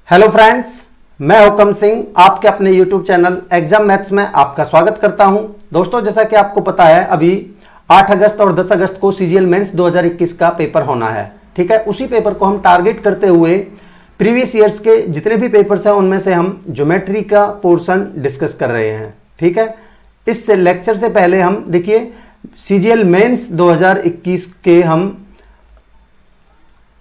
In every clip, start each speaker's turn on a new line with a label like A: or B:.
A: Hello friends, मैं हुकम सिंह आपके अपने यूट्यूब चैनल एग्जाम मैथ्स में आपका स्वागत करता हूं। दोस्तों, जैसा कि आपको पता है, अभी 8 अगस्त और 10 अगस्त को सीजीएल मेंस 2021 का पेपर होना है। ठीक है, उसी पेपर को हम टारगेट करते हुए प्रीवियस ईयर्स के जितने भी पेपर्स हैं उनमें से हम ज्योमेट्री का पोर्शन डिस्कस कर रहे हैं। ठीक है, इस लेक्चर से पहले हम देखिए सीजीएल मेंस 2021 के हम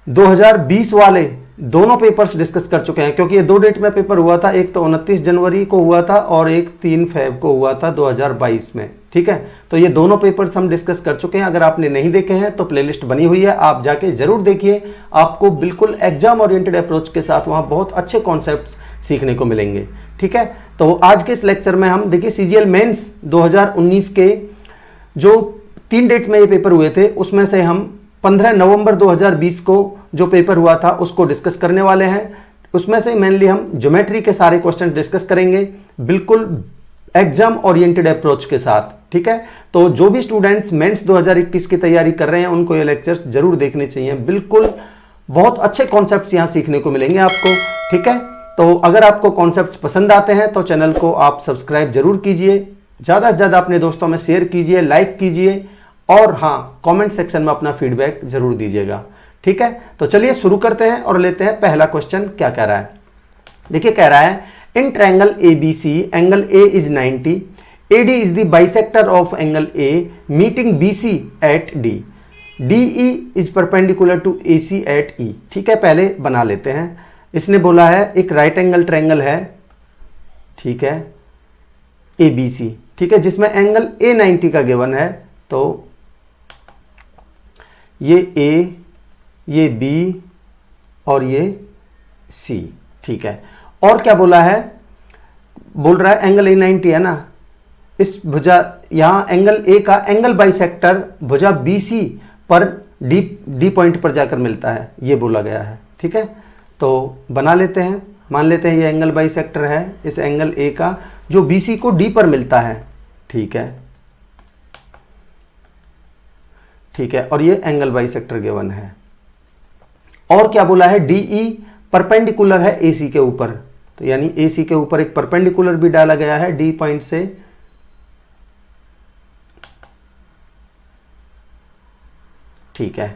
A: 2020 वाले दोनों पेपर्स डिस्कस कर चुके हैं, क्योंकि ये दो डेट में पेपर हुआ था। एक तो 29 जनवरी को हुआ था और एक 3 फेब को हुआ था 2022 में। ठीक है, तो ये दोनों पेपर्स हम डिस्कस कर चुके हैं। अगर आपने नहीं देखे हैं तो प्लेलिस्ट बनी हुई है, आप जाके जरूर देखिए। आपको बिल्कुल एग्जाम ओरिएंटेड अप्रोच के साथ वहां बहुत अच्छे कॉन्सेप्ट्स सीखने को मिलेंगे। ठीक है, तो आज के इस लेक्चर में हम देखिए सीजीएल मेंस 2019 के जो 3 डेट में ये पेपर हुए थे उसमें से हम 15 नवंबर 2020 को जो पेपर हुआ था उसको डिस्कस करने वाले हैं। उसमें से मेनली हम ज्योमेट्री के सारे क्वेश्चन डिस्कस करेंगे, बिल्कुल एग्जाम ओरिएंटेड अप्रोच के साथ। ठीक है, तो जो भी स्टूडेंट्स मेंस 2021 की तैयारी कर रहे हैं उनको ये लेक्चर्स जरूर देखने चाहिए। बिल्कुल बहुत अच्छे कॉन्सेप्ट्स यहां सीखने को मिलेंगे आपको। ठीक है, तो अगर आपको कॉन्सेप्ट्स पसंद आते हैं तो चैनल को आप सब्सक्राइब जरूर कीजिए, ज्यादा से ज्यादा अपने दोस्तों में शेयर कीजिए, लाइक कीजिए और हाँ, कमेंट सेक्शन में अपना फीडबैक जरूर दीजिएगा। ठीक है, तो चलिए शुरू करते हैं और लेते हैं पहला क्वेश्चन। क्या कह रहा है, देखिए कह रहा है in triangle ABC angle A is 90, AD is the bisector of angle A meeting BC at D, DE is perpendicular to AC at E। ठीक है, पहले बना लेते हैं। इसने बोला है एक राइट एंगल ट्रायंगल है, ठीक है, ABC, ठीक है, जिसमें एंगल A 90 का गिवन है। तो ये A, ये B और ये C। ठीक है, और क्या बोला है, बोल रहा है एंगल A 90 है ना, इस भुजा यहां एंगल A का एंगल बाइसेक्टर भुजा BC पर D पॉइंट पर जाकर मिलता है, ये बोला गया है। ठीक है, तो बना लेते हैं। मान लेते हैं ये एंगल बाइसेक्टर है इस एंगल A का जो BC को D पर मिलता है। ठीक है, ठीक है, और ये एंगल बाइसेक्टर गिवन है। और क्या बोला है, DE परपेंडिकुलर है AC के ऊपर, तो यानी AC के ऊपर एक परपेंडिकुलर भी डाला गया है D पॉइंट से। ठीक है,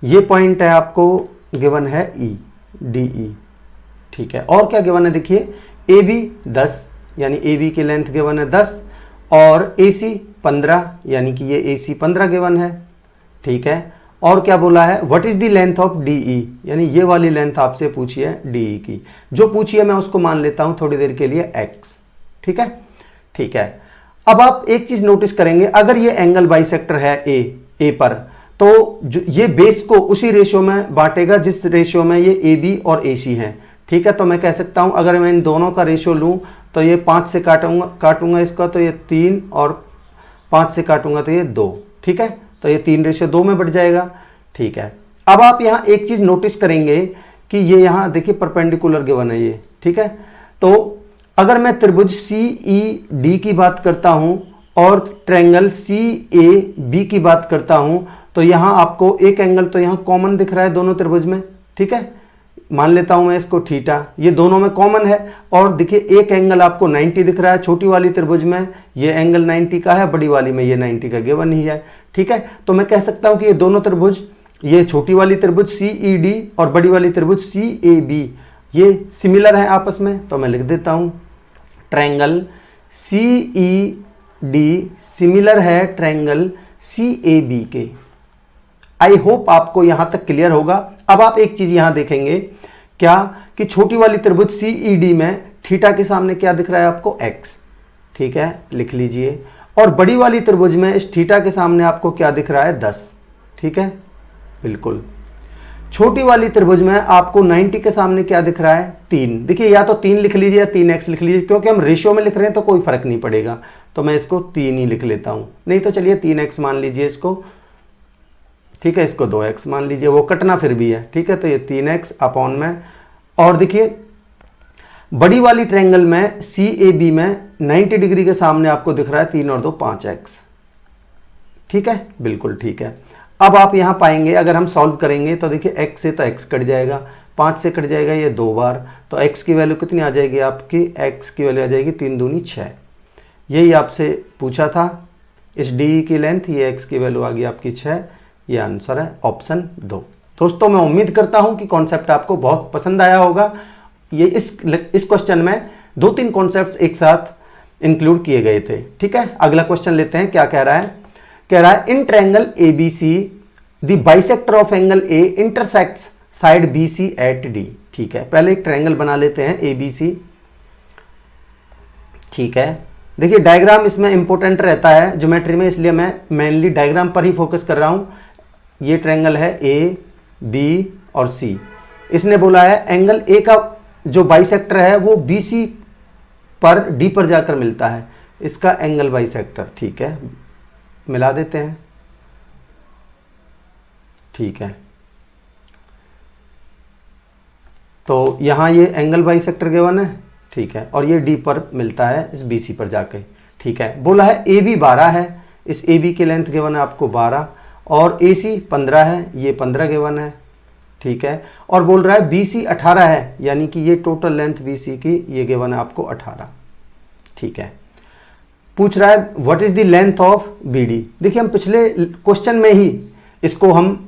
A: ये पॉइंट है आपको गिवन है E, DE। ठीक है, और क्या गिवन है, देखिए AB 10 यानी AB की लेंथ गिवन है 10 और AC 15 यानी कि ये AC 15 गिवन है। ठीक है, और क्या बोला है, what is the length of DE, यानी ये वाली लेंथ आपसे पूछी है DE की। जो पूछी है मैं उसको मान लेता हूं थोड़ी देर के लिए X। ठीक है, ठीक है, अब आप एक चीज नोटिस करेंगे, अगर ये एंगल बाइसेक्टर है A पर, तो जो ये बेस को उसी रेशियो में बांटेगा जिस रेशियो में ये AB और AC है। ठीक है, तो मैं कह सकता हूं अगर मैं इन दोनों का रेशियो लूं तो ये 5 से काटूंगा इसका, तो ये 3 और 5 से काटूंगा तो ये 2। ठीक है, तो ये 3:2 में बढ़ जाएगा। ठीक है, अब आप यहां एक चीज नोटिस करेंगे कि ये यहां देखिए परपेंडिकुलर गिवन है ये। ठीक है, तो अगर मैं त्रिभुज CED की बात करता हूं और ट्रायंगल CAB की बात करता हूं तो यहां आपको एक एंगल तो यहां कॉमन दिख रहा है दोनों त्रिभुज में। ठीक है, मान लेता हूं मैं इसको थीटा, ये दोनों में कॉमन है। और देखिए एक एंगल आपको 90 दिख रहा है छोटी वाली त्रिभुज में, ये एंगल 90 का है, बड़ी वाली में ये 90 का गिवन ही है। ठीक है, तो मैं कह सकता हूं कि ये दोनों त्रिभुज, ये छोटी वाली त्रिभुज CED और बड़ी वाली त्रिभुज CAB ये सिमिलर है आपस में। तो मैं लिख देता हूं ट्रायंगल CED सिमिलर है ट्रायंगल CAB के। आई होप आपको यहां तक क्लियर होगा। अब आप एक चीज यहां देखेंगे क्या कि छोटी वाली त्रिभुज CED में थीटा के सामने क्या दिख रहा है आपको, X। ठीक है, लिख लीजिए। और बड़ी वाली त्रिभुज में इस थीटा के सामने आपको क्या दिख रहा है, 10। ठीक है, बिल्कुल। छोटी वाली त्रिभुज में आपको 90 के सामने क्या दिख रहा है, 3। देखिए या तो 3 लिख लीजिए या 3x लिख लीजिए, क्योंकि हम रेशियो में लिख रहे हैं तो कोई फर्क नहीं पड़ेगा, तो मैं इसको 3 ही लिख लेता हूं। नहीं तो चलिए 3x मान लीजिए इसको। ठीक है, इसको 2x मान लीजिए, वो कटना फिर भी है। ठीक है, तो ये 3x अपॉन में, और देखिए बड़ी वाली ट्रायंगल में CAB में 90 डिग्री के सामने आपको दिख रहा है 3 और 2 5x। ठीक है, बिल्कुल ठीक है। अब आप यहां पाएंगे अगर हम सॉल्व करेंगे तो देखिए x से तो x कट जाएगा, 5 से कट जाएगा ये 2 बार, तो x की वैल्यू कितनी आ जाएगी आपकी, x की वैल्यू आ जाएगी 3 दूनी 6। यही आपसे पूछा था इस डी की लेंथ, ये x की वैल्यू आ गई आपकी 6। ये आंसर है ऑप्शन 2। दोस्तों मैं उम्मीद करता हूं कि कॉन्सेप्ट आपको बहुत पसंद आया होगा। ये इस क्वेश्चन में 2-3 कॉन्सेप्ट्स एक साथ इंक्लूड किए गए थे। ठीक है, अगला क्वेश्चन लेते हैं। क्या कह रहा है, कह रहा है in triangle ABC the bisector of angle A intersects side BC at D। ठीक है, पहले एक ट्रायंगल बना लेते हैं ABC। ठीक है, देखिए डायग्राम इसमें इंपॉर्टेंट रहता है ज्योमेट्री में, इसलिए मैं मेनली डायग्राम पर ही फोकस कर रहा हूं। ये ट्रायंगल है A, B और C। इसने बोला है एंगल A का जो बाइसेक्टर है वो BC पर D पर जाकर मिलता है, इसका एंगल बाइसेक्टर। ठीक है, मिला देते हैं। ठीक है, तो यहां ये एंगल बाइसेक्टर गिवन है। ठीक है, और ये D पर मिलता है इस BC पर जाके। ठीक है, बोला है AB 12 है, इस AB की लेंथ गिवन है आपको 12, और AC 15 है, ये 15 गिवन है। ठीक है, और बोल रहा है BC 18 है, यानी कि ये टोटल लेंथ BC की ये गिवन है आपको 18। ठीक है, पूछ रहा है what is the length of BD। देखिए हम पिछले क्वेश्चन में ही इसको हम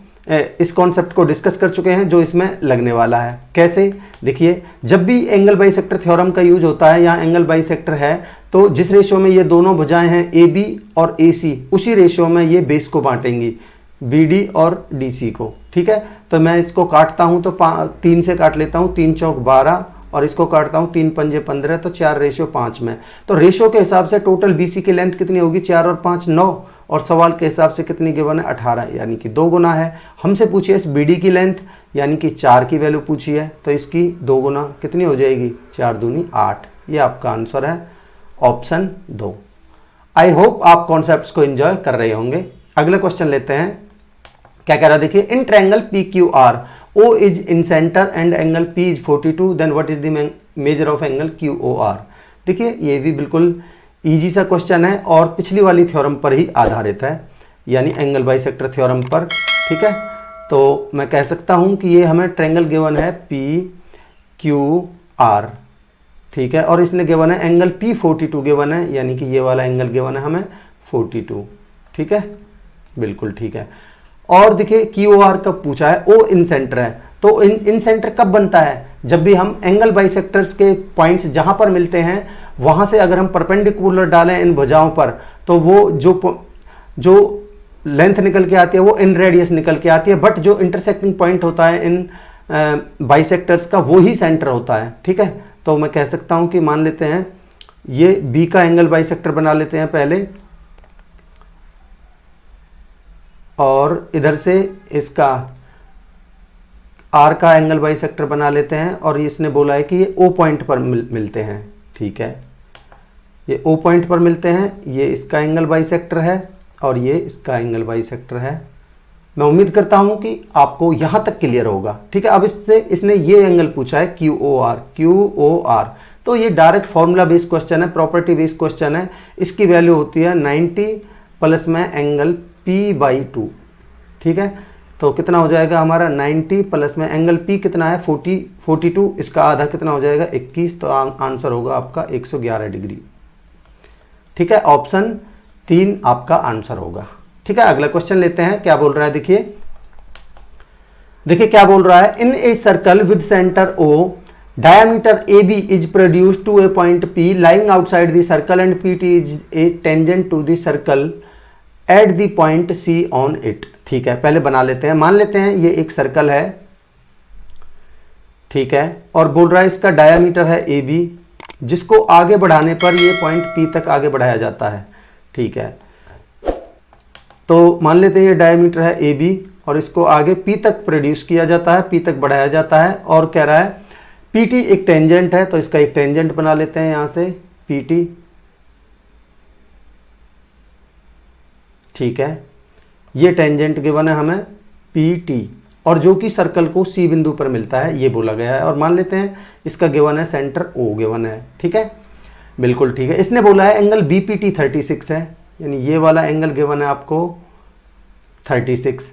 A: इस कॉन्सेप्ट को डिस्कस कर चुके हैं जो इसमें लगने वाला है। कैसे, देखिए जब भी एंगल बाइसेक्टर थ्योरम का यूज होता है, यहाँ एंगल बाइसेक्टर है, तो जिस रेशियो में ये दोनों भुजाएं हैं AB और AC, उसी रेशियो में ये बेस को बांटेंगी, BD और DC को। ठीक है, तो मैं इसको काटता हूं तो 3 से काट लेता हूं, 3 चौक 12, और इसको काटता हूं 3 पंजे 15, तो 4:5 में। तो रेशियो के हिसाब से टोटल BC की लेंथ कितनी होगी, 4 और 5 9, और सवाल के हिसाब से कितनी गिवन है 18, यानी कि 2 गुना है। हमसे पूछिए इस BD की लेंथ, यानी कि 4 की वैल्यू पूछी है, तो इसकी 2 गुना कितनी हो जाएगी, 4 दूनी 8। ये आपका आंसर है ऑप्शन 2। आई होप आप कॉन्सेप्ट्स को एंजॉय कर रहे होंगे। अगला क्वेश्चन लेते हैं। क्या कह रहा है, देखिए in triangle PQR O is incentre and angle P is 42, then what is the measure of angle QOR। देखिए ये भी बिल्कुल इजी सा क्वेश्चन है और पिछली वाली थ्योरम पर ही आधारित है, यानी एंगल बाइसेक्टर थ्योरम पर। ठीक है, तो मैं कह सकता हूं कि ये हमें ट्रायंगल गिवन है PQR। ठीक है, और इसने गिवन है एंगल P42 गिवन है, यानी कि ये वाला एंगल गिवन है हमें 42। ठीक है, बिल्कुल ठीक है। और देखिए QOR कब पूछा है, O इन सेंटर है, तो इन सेंटर कब बनता है, जब भी हम एंगल बाइसेक्टर्स के पॉइंट्स जहां पर मिलते हैं वहां से अगर हम परपेंडिकुलर डालें इन भुजाओं पर, तो वो जो लेंथ निकल के आती है वो इन रेडियस निकल के आती है, बट जो इंटरसेक्टिंग पॉइंट होता है इन बाइसेक्टर्स का वो ही सेंटर होता है। ठीक है, तो मैं कह सकता हूं कि मान लेते हैं ये B का एंगल बाइसेक्टर बना लेते हैं पहले, और इधर से इसका R का एंगल बाइसेक्टर बना लेते हैं, और इसने बोला है कि ये O पॉइंट पर मिलते हैं। ठीक है, ये O पॉइंट पर मिलते हैं, ये इसका एंगल बाइसेक्टर है और ये इसका एंगल बाइसेक्टर है। मैं उम्मीद करता हूं कि आपको यहां तक क्लियर होगा। ठीक है, अब इसने ये एंगल पूछा है QOR, तो ये डायरेक्ट फॉर्मूला बेस्ड क्वेश्चन है, प्रॉपर्टी बेस्ड क्वेश्चन है। इसकी वैल्यू होती है 90 प्लस में एंगल P/2। ठीक है, तो कितना हो जाएगा हमारा 90 प्लस में एंगल P कितना है 42, इसका आधा कितना हो जाएगा 21, तो आंसर होगा आपका 111 डिग्री। ठीक है, ऑप्शन 3 आपका आंसर होगा। ठीक है, अगला क्वेश्चन लेते हैं। क्या बोल रहा है, देखिए क्या बोल रहा है, in a circle with centre O diameter AB is produced to a point P lying outside the circle and PT is a tangent to the circle at the point C on it। ठीक है, पहले बना लेते हैं। मान लेते हैं ये एक सर्कल है, ठीक है, और बोल रहा है इसका डायामीटर है AB, जिसको आगे बढ़ाने पर ये पॉइंट P तक आगे बढ़ाया जाता है। ठीक है, तो मान लेते हैं ये डायामीटर है AB और इसको आगे P तक प्रोड्यूस किया जाता है, P तक बढ़ाया जाता है, और कह रहा है PT एक टेंजेंट है, तो इसका एक टेंजेंट बना लेते हैं यहां से PT। ठीक है, ये टेंजेंट गिवन है हमें PT, और जो कि सर्कल को C बिंदु पर मिलता है, ये बोला गया है। और मान लेते हैं इसका गिवन है सेंटर O गिवन है। ठीक है, बिल्कुल ठीक है। इसने बोला है एंगल BPT 36 है, यानी ये वाला एंगल गिवन है आपको 36।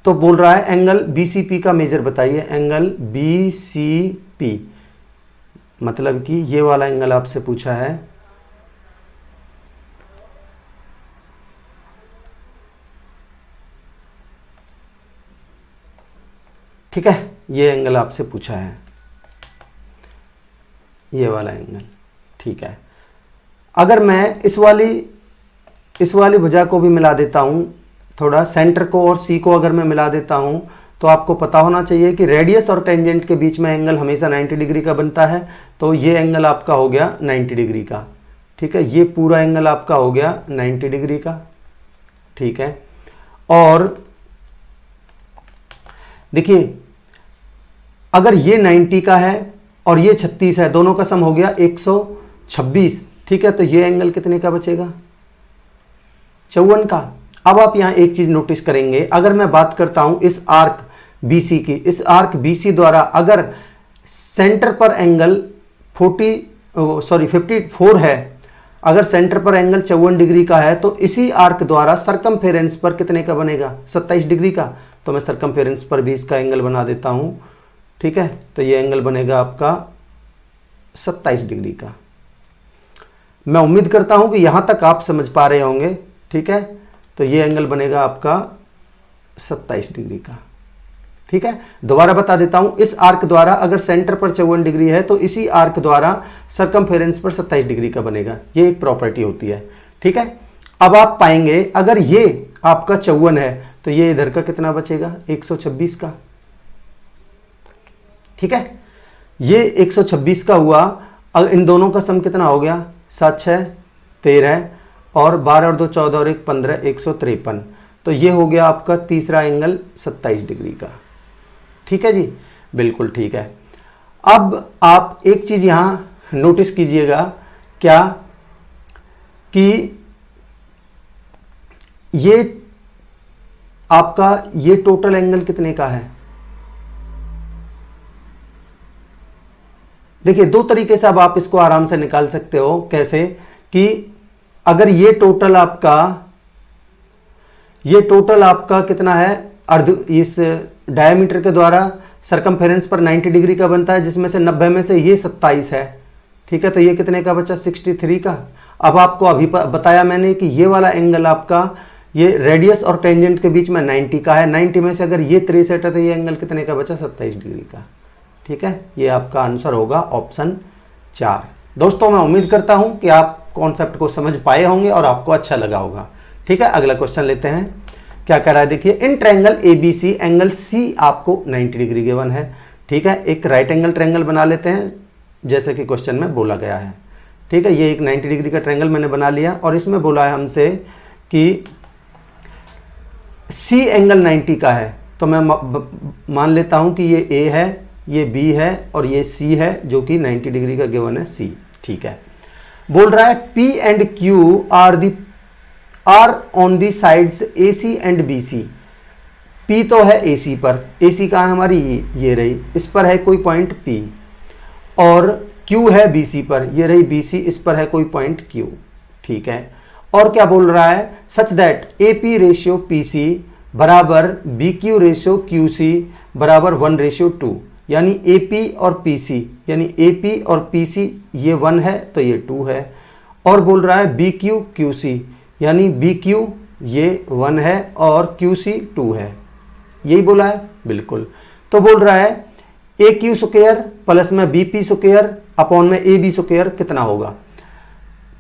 A: तो बोल रहा है एंगल BCP का मेजर बताइए, एंगल BCP, मतलब कि ये वाला एंगल आपसे पूछा है। ठीक है, ये एंगल आपसे पूछा है, ये वाला एंगल। ठीक है, अगर मैं इस वाली भुजा को भी मिला देता हूं, थोड़ा सेंटर को और C को अगर मैं मिला देता हूं, तो आपको पता होना चाहिए कि रेडियस और टेंजेंट के बीच में एंगल हमेशा 90 डिग्री का बनता है। तो ये एंगल आपका हो गया 90 डिग्री का। ठीक है, ये पूरा एंगल आपका हो गया 90 डिग्री का। ठीक है, और देखिए अगर ये 90 का है और ये 36 है, दोनों का सम हो गया 126। ठीक है, तो ये एंगल कितने का बचेगा? 54 का। अब आप यहां एक चीज नोटिस करेंगे, अगर मैं बात करता हूं इस आर्क BC की, इस आर्क BC द्वारा अगर सेंटर पर एंगल 54 है, अगर सेंटर पर एंगल 54 डिग्री का है, तो इसी आर्क द्वारा सरकमफेरेंस पर कितने का बनेगा? 27 डिग्री का। तो मैं सरकमफेरेंस पर भी इसका एंगल बना देता हूं। ठीक है, तो ये एंगल बनेगा आपका 27 डिग्री का। मैं उम्मीद करता हूं कि यहां तक आप समझ पा रहे होंगे। ठीक है, तो ये एंगल बनेगा आपका 27 डिग्री का। ठीक है, दोबारा बता देता हूं, इस आर्क द्वारा अगर सेंटर पर 54 डिग्री है, तो इसी आर्क द्वारा सरकमफेरेंस पर 27 डिग्री का बनेगा। ये एक प्रॉपर्टी होती है। ठीक है, अब आप पाएंगे अगर ये आपका 54 है, तो ये इधर का कितना बचेगा? 126 का। ठीक है, ये 126 का हुआ। अब इन दोनों का सम कितना हो गया? 7 6 13 और 12 और 2 14 और 1 15, 153। तो ये हो गया आपका तीसरा एंगल 27 डिग्री का। ठीक है जी, बिल्कुल ठीक है। अब आप एक चीज यहां नोटिस कीजिएगा, क्या कि ये आपका ये टोटल एंगल कितने का है? देखिए दो तरीके से अब आप इसको आराम से निकाल सकते हो। कैसे? कि अगर ये टोटल आपका कितना है, अर्ध इस डायमीटर के द्वारा सरकमफेरेंस पर 90 डिग्री का बनता है, जिसमें से 90 में से ये 27 है। ठीक है, तो ये कितने का बचा? 63 का। अब आपको अभी बताया मैंने कि ये वाला एंगल आपका ये रेडियस और टेंजेंट के बीच में 90 का है। 90 में से अगर ये 63 है, तो ये एंगल कितने का बचा? 27 डिग्री का। ठीक है, ये आपका आंसर होगा ऑप्शन 4। दोस्तों मैं उम्मीद करता हूं कि आप कॉन्सेप्ट को समझ पाए होंगे और आपको अच्छा लगा होगा। ठीक है, अगला क्वेश्चन लेते हैं। क्या कह रहा है देखिए, in triangle ABC angle C आपको 90 डिग्री गिवन है। ठीक है, एक राइट एंगल ट्रायंगल बना लेते हैं जैसे कि क्वेश्चन में बोला गया है। ठीक है, ये एक 90 डिग्री का ट्रायंगल मैंने बना लिया और इसमें बोला है हमसे कि C एंगल 90 का है। तो मैं मान लेता हूं कि ये A है, ये B है और ये C है, जो कि 90 डिग्री का गिवन है C। ठीक है, बोल रहा है P and Q are on the sides AC and BC। P तो है AC पर, AC कहाँ है हमारी? ये रही, इस पर है कोई पॉइंट P, और Q है BC पर, ये रही BC, इस पर है कोई पॉइंट Q। ठीक है, और क्या बोल रहा है? Such that AP ratio PC बराबर BQ रेशियो QC बराबर 1:2, यानी AP और PC, यानी AP और PC ये 1 है तो ये 2 है। और बोल रहा है BQ QC, यानी BQ ये 1 है और QC 2 है। यही बोला है, बिल्कुल। तो बोल रहा है AQ स्क्वायर प्लस में BP स्क्वायर अपॉन में AB स्क्वायर कितना होगा?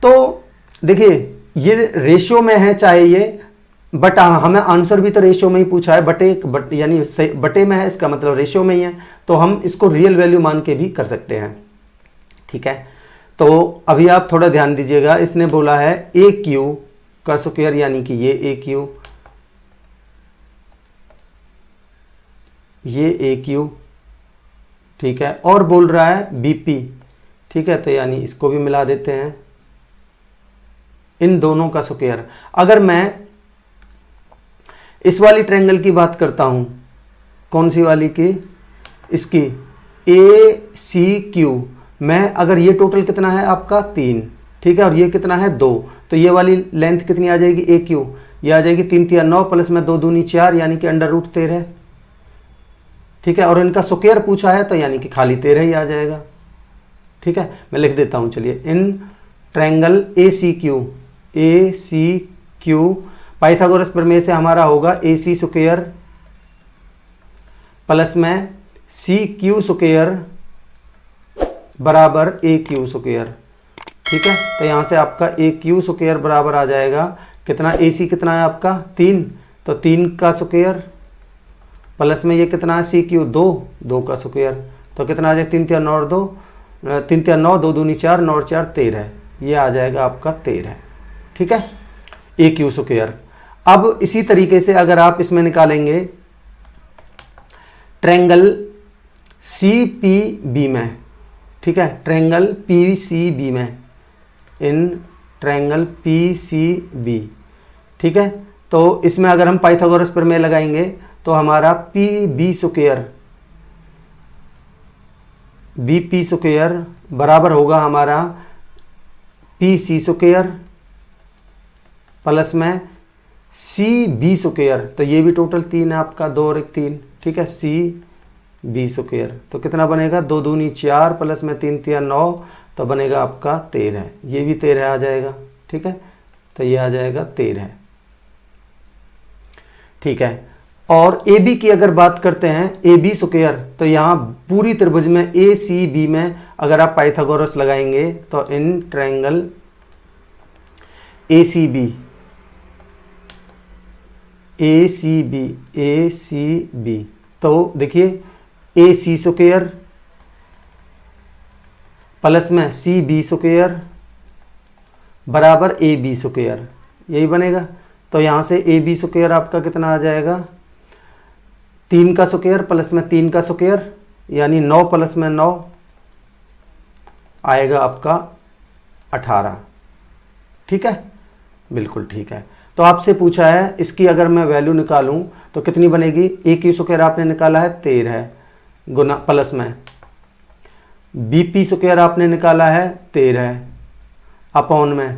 A: तो देखिए ये रेशियो में है, चाहे ये बट हमें आंसर भी तो रेशियो में ही पूछा है, यानी बटे में है, इसका मतलब रेशियो में ही है, तो हम इसको रियल वैल्यू मान के भी कर सकते हैं। ठीक है, तो अभी आप थोड़ा ध्यान दीजिएगा। इसने बोला है AQ का स्क्वायर, यानी कि ये AQ, ये AQ। ठीक है, और बोल रहा है BP। ठीक है, तो यानी इसको भी मिला देते हैं, इन दोनों का स्क्वायर। अगर मैं इस वाली ट्रायंगल की बात करता हूं, कौन सी वाली की? इसकी ACQ में अगर ये टोटल कितना है आपका 3, ठीक है, और ये कितना है 2, तो ये वाली लेंथ कितनी आ जाएगी? AQ। ये आ जाएगी 3 तिया 9 प्लस में 2 दूनी 4 यानी कि √13। ठीक है, और इनका स्क्वायर पूछा है तो यानी कि खाली 13 ही आ जाएगा। ठीक है, मैं लिख देता हूं, चलिए। In triangle A C Q Pythagoras प्रमेय से हमारा होगा AC स्क्वायर प्लस में CQ स्क्वायर बराबर AQ स्क्वायर। ठीक है, तो यहां से आपका AQ स्क्वायर बराबर आ जाएगा कितना, AC कितना है आपका 3, तो 3 का स्क्वायर प्लस में ये कितना है CQ 2 का स्क्वायर, तो कितना आ जाएगा 3 तिया 9 और 2, 3 तिया 9, 2 दूनी 4, 9 और 4 13, ये आ जाएगा आपका 13। ठीक है, AQ स्क्वायर। अब इसी तरीके से अगर आप इसमें निकालेंगे ट्रायंगल CPB में, ठीक है, ट्रायंगल PCB में, इन ट्रायंगल PCB, ठीक है, तो इसमें अगर हम पाइथागोरस प्रमेय लगाएंगे तो हमारा PB स्क्वायर BP स्क्वायर बराबर होगा हमारा PC स्क्वायर प्लस में CB स्क्वायर, तो ये भी टोटल 3 है आपका, 2 और 1 3। ठीक है, CB स्क्वायर, तो कितना बनेगा 2 दूनी 4 प्लस में 3 तिया 9, तो बनेगा आपका 13, ये भी 13 आ जाएगा। ठीक है, तो ये आ जाएगा 13। ठीक है, और AB की अगर बात करते हैं AB स्क्वायर, तो यहाँ पूरी त्रिभुज में ACB में अगर आप पाइथागोरस लगाएंगे तो इन ट्रायंगल ACB तो देखिए AC स्क्वायर प्लस में CB स्क्वायर बराबर AB स्क्वायर, यही बनेगा। तो यहाँ से AB स्क्वायर आपका कितना आ जाएगा, 3 का स्क्वायर प्लस में 3 का स्क्वायर यानी 9 प्लस में 9 आएगा आपका 18। ठीक है, बिल्कुल ठीक है। तो आपसे पूछा है इसकी अगर मैं वैल्यू निकालूं तो कितनी बनेगी, AQ स्क्वायर आपने निकाला है 13 गुना प्लस में BP स्क्वायर आपने निकाला है 13 अपॉन में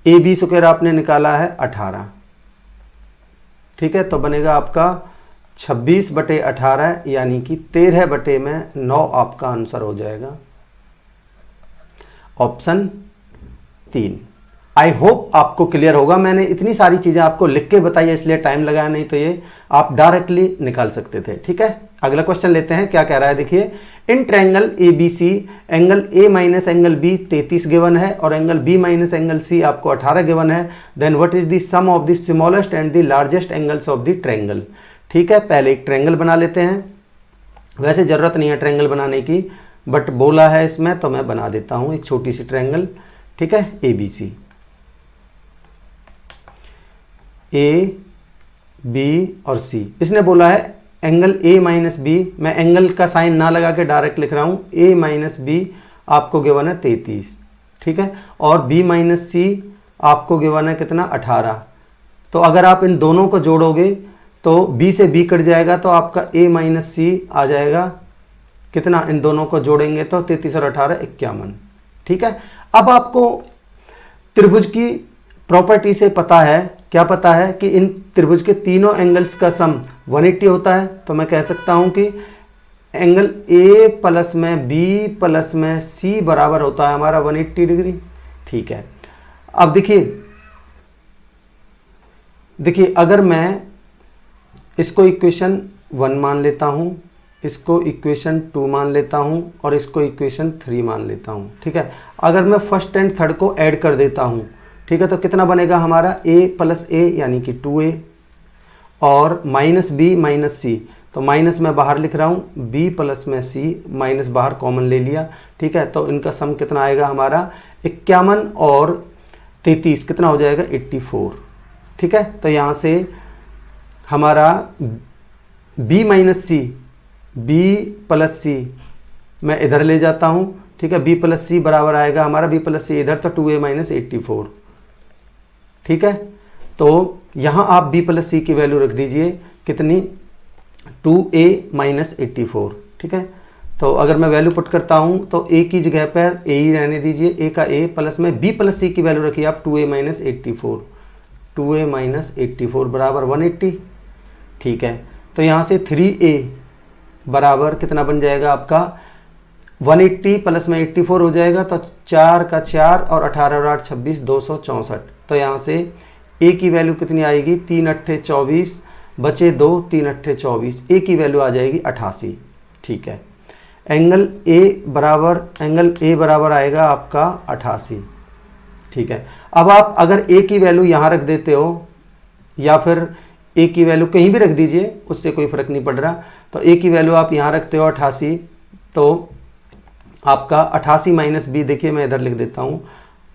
A: AB स्क्वायर आपने निकाला है 18। ठीक है, तो बनेगा आपका 26/18 यानी कि 13/9 आपका आंसर हो जाएगा, ऑप्शन 3। आई होप आपको क्लियर होगा। मैंने इतनी सारी चीजें आपको लिख के बताई है इसलिए टाइम लगाया, नहीं तो ये आप डायरेक्टली निकाल सकते थे। ठीक है, अगला क्वेश्चन लेते हैं, क्या कह रहा है देखिए। In triangle ABC angle A minus angle B 33 given है और angle B minus angle C आपको 18 गिवन है, then what is the sum of the smallest and the largest angles of the triangle. ठीक है, पहले एक ट्रायंगल बना लेते हैं, वैसे जरूरत नहीं है ट्रायंगल बनाने की बट बोला है इसमें तो मैं बना देता हूं एक छोटी सी ट्रायंगल। ठीक है, ABC A B और C, इसने बोला है एंगल A माइनस B, मैं एंगल का साइन ना लगा के डायरेक्ट लिख रहा हूं, A माइनस B आपको गिवन है 33। ठीक है, और B माइनस C आपको गिवन है कितना 18। तो अगर आप इन दोनों को जोड़ोगे तो B से B कट जाएगा तो आपका A माइनस C आ जाएगा कितना, इन दोनों को जोड़ेंगे तो 33 और 18 51। ठीक है, अब आपको त्रिभुज की प्रॉपर्टी से पता है, क्या पता है कि इन त्रिभुज के तीनों एंगल्स का सम 180 होता है, तो मैं कह सकता हूं कि एंगल A प्लस में B प्लस में C बराबर होता है हमारा 180 डिग्री। ठीक है, अब देखिए अगर मैं इसको इक्वेशन 1 मान लेता हूं, इसको इक्वेशन 2 मान लेता हूं और इसको इक्वेशन 3 मान लेता हूं। ठीक है, अगर मैं फर्स्ट एंड थर्ड को ऐड कर देता हूं, ठीक है, तो कितना बनेगा हमारा A प्लस A यानी कि 2A और माइनस B माइनस C, तो माइनस मैं बाहर लिख रहा हूं B प्लस में C, माइनस बाहर कॉमन ले लिया। ठीक है, तो इनका सम कितना आएगा हमारा 51 और 33 कितना हो जाएगा 84। ठीक है, तो यहाँ से हमारा B minus C, B plus C मैं इधर ले जाता हूं। ठीक है, B प्लस C बराबर आएगा हमारा B प्लस C इधर, तो 2A माइनस 84। ठीक है, तो यहां आप B प्लस C की वैल्यू रख दीजिए कितनी 2A माइनस 84। ठीक है, तो अगर मैं वैल्यू पुट करता हूं तो A की जगह पर A ही रहने दीजिए, A का A प्लस में B प्लस C की वैल्यू रखिए आप 2A माइनस 84। 2a माइनस 84 बराबर 180। ठीक है, तो यहाँ से 3a बराबर कितना बन जाएगा आपका 180 प्लस में 84 हो जाएगा, तो 4 का 4 और 18 और 8 26 264। तो यहाँ से a की वैल्यू कितनी आएगी 3 अट्ठे 24 बचे 2 3 अट्ठे 24, a की वैल्यू आ जाएगी 88। ठीक है, एंगल a बराबर आएगा आपका 88। ठीक है, अब आप अगर a की वैल्यू यहाँ रख देते हो या फिर a की वैल्यू कहीं भी रख दीजिए, उससे कोई फर्क नहीं पड़ रहा। तो a की वैल्यू आप यहाँ रखते हो 88, तो आपका 88 माइनस बी, देखिए मैं इधर लिख देता हूँ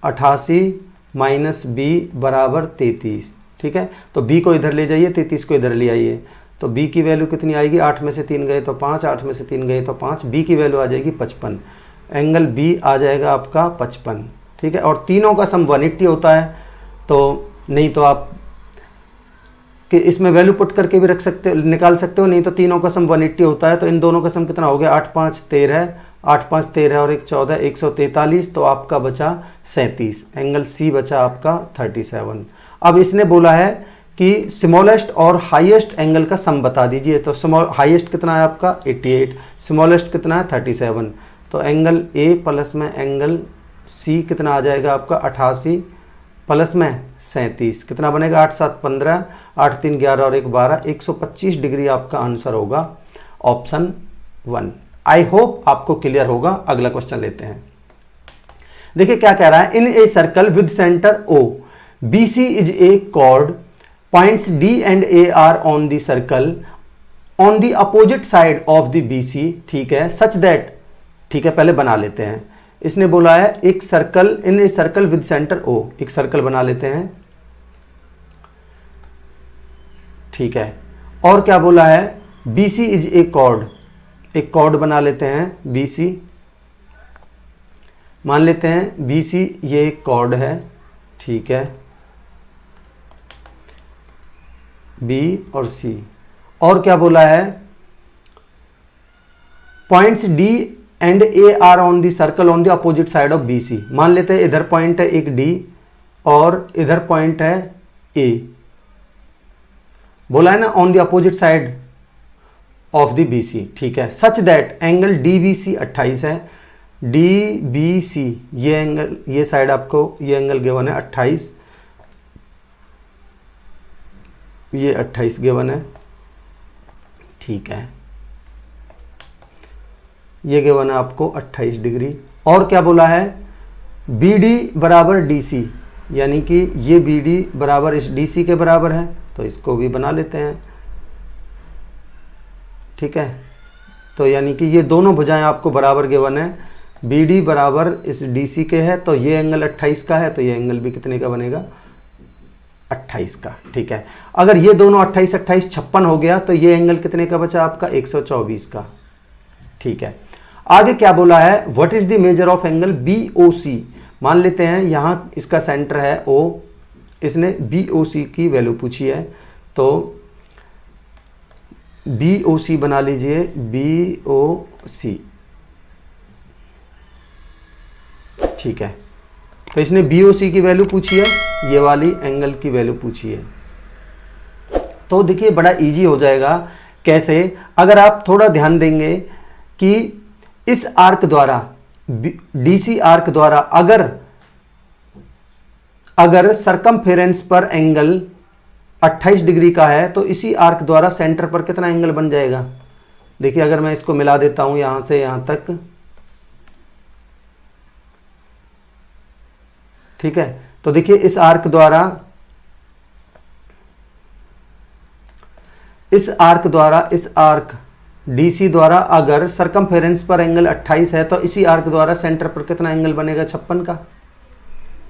A: 88 माइनस बी बराबर 33। ठीक है, तो b को इधर ले जाइए, 33 को इधर ले आइए, तो b की वैल्यू कितनी आएगी 8 में से 3 गए तो 5, 8 में से 3 गए तो 5, b की वैल्यू आ जाएगी 55। एंगल b आ जाएगा आपका 55। ठीक है, और तीनों का सम 180 होता है, तो नहीं तो आप कि इसमें वैल्यू पुट करके भी रख सकते हो, निकाल सकते हो, नहीं तो तीनों का सम 180 होता है। तो इन दोनों का सम कितना हो गया 8 5 13, 8 5 13 और 1 14, 143, तो आपका बचा 37। एंगल सी बचा आपका 37। अब इसने बोला है कि स्मॉलेस्ट और हाईएस्ट एंगल का सम बता दीजिए, तो हाईएस्ट कितना है आपका 88, स्मॉलेस्ट कितना है 37। तो एंगल ए प्लस में एंगल सी कितना आ जाएगा आपका 88 प्लस में 37, कितना बनेगा 8 7 15, 8 3 11 और 1 12, 125 डिग्री आपका आंसर होगा ऑप्शन 1। आई होप आपको क्लियर होगा। अगला क्वेश्चन लेते हैं। देखिए क्या कह रहा है, in a circle with centre O BC is a chord, points D and A are on the circle on the opposite side of the BC। ठीक है, सच दैट, ठीक है पहले बना लेते हैं। इसने बोला है एक circle, in a circle with centre O, एक सर्कल बना लेते हैं। ठीक है, और क्या बोला है BC इज ए कॉर्ड, एक कॉर्ड बना लेते हैं BC, मान लेते हैं BC ये एक कॉर्ड है। ठीक है, B और C, और क्या बोला है points D and A are on the circle on the opposite side of BC। मान लेते हैं इधर पॉइंट है एक D और इधर पॉइंट है A, बोला है ना on the opposite side of the BC। ठीक है, सच दैट एंगल DBC 28 है, DBC ये एंगल, ये साइड आपको ये एंगल गिवन है 28, ये 28 गिवन है। ठीक है, ये गिवन है आपको 28 डिग्री। और क्या बोला है BD बराबर DC, यानी कि ये BD बराबर इस DC के बराबर है, तो इसको भी बना लेते हैं। ठीक है, तो यानी कि ये दोनों भुजाएं आपको बराबर गिवन है, BD बराबर इस DC के है, तो ये एंगल 28 का है, तो ये एंगल भी कितने का बनेगा 28 का। ठीक है, अगर ये दोनों 28 28 56 हो गया, तो ये एंगल कितने का बचा आपका 124 का। ठीक है, आगे क्या बोला है what is the measure of angle BOC। मान लेते हैं यहां इसका सेंटर है O, इसने BOC की वैल्यू पूछी है, तो BOC बना लीजिए BOC। ठीक है, तो इसने BOC की वैल्यू पूछी है, ये वाली एंगल की वैल्यू पूछी है। तो देखिए बड़ा इजी हो जाएगा। कैसे, अगर आप थोड़ा ध्यान देंगे कि इस आर्क द्वारा DC आर्क द्वारा अगर सरकमफेरेंस पर एंगल 28 डिग्री का है, तो इसी आर्क द्वारा सेंटर पर कितना एंगल बन जाएगा। देखिए अगर मैं इसको मिला देता हूं यहां से यहां तक, ठीक है, तो देखिए इस आर्क DC द्वारा अगर सरकमफेरेंस पर एंगल 28 है, तो इसी आर्क द्वारा सेंटर पर कितना एंगल बनेगा 56 का।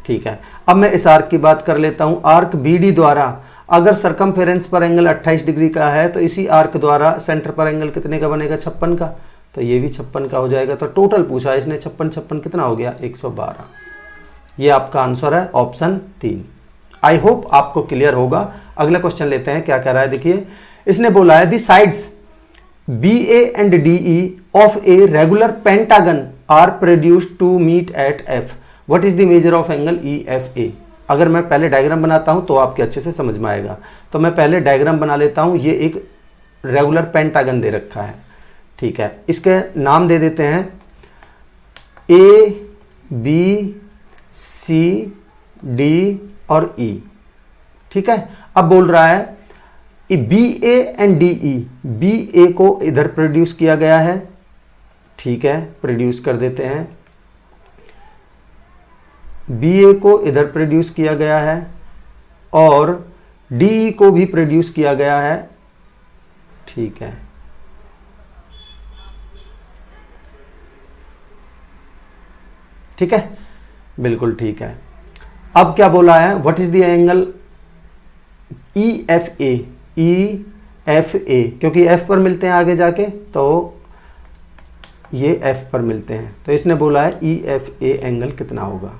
A: ठीक है, अब मैं इस आर्क की बात कर लेता हूं। आर्क BD द्वारा अगर सरकमफेरेंस पर एंगल 28 डिग्री का है, तो इसी आर्क द्वारा सेंटर पर एंगल कितने का बनेगा 56 का, तो ये भी 56 का हो जाएगा। तो टोटल पूछा है इसने 56 कितना हो गया 112। ये आपका आंसर है ऑप्शन 3। आई होप आपको क्लियर होगा। अगला क्वेश्चन लेते हैं, क्या कह रहा है देखिए, इसने बोला है the sides BA and DE of a regular pentagon are produced to meet at F, what is the measure of angle EFA। अगर मैं पहले डायग्राम बनाता हूं तो आपके अच्छे से समझ में आएगा। तो मैं पहले डायग्राम बना लेता हूं। ये एक रेगुलर पेंटागन दे रखा है, ठीक है। इसके नाम दे देते हैं ए, बी, सी, डी और ई, ठीक है। अब बोल रहा है B A and D E, B A को इधर प्रोड्यूस किया गया है, ठीक है, प्रोड्यूस कर देते हैं। बी ए को इधर प्रोड्यूस किया गया है और डी ई को भी प्रोड्यूस किया गया है, ठीक है। ठीक है, बिल्कुल ठीक है। अब क्या बोला है, what is the angle E F A, E F A, क्योंकि एफ पर मिलते हैं आगे जाके, तो ये एफ पर मिलते हैं। तो इसने बोला है ई एफ ए एंगल कितना होगा।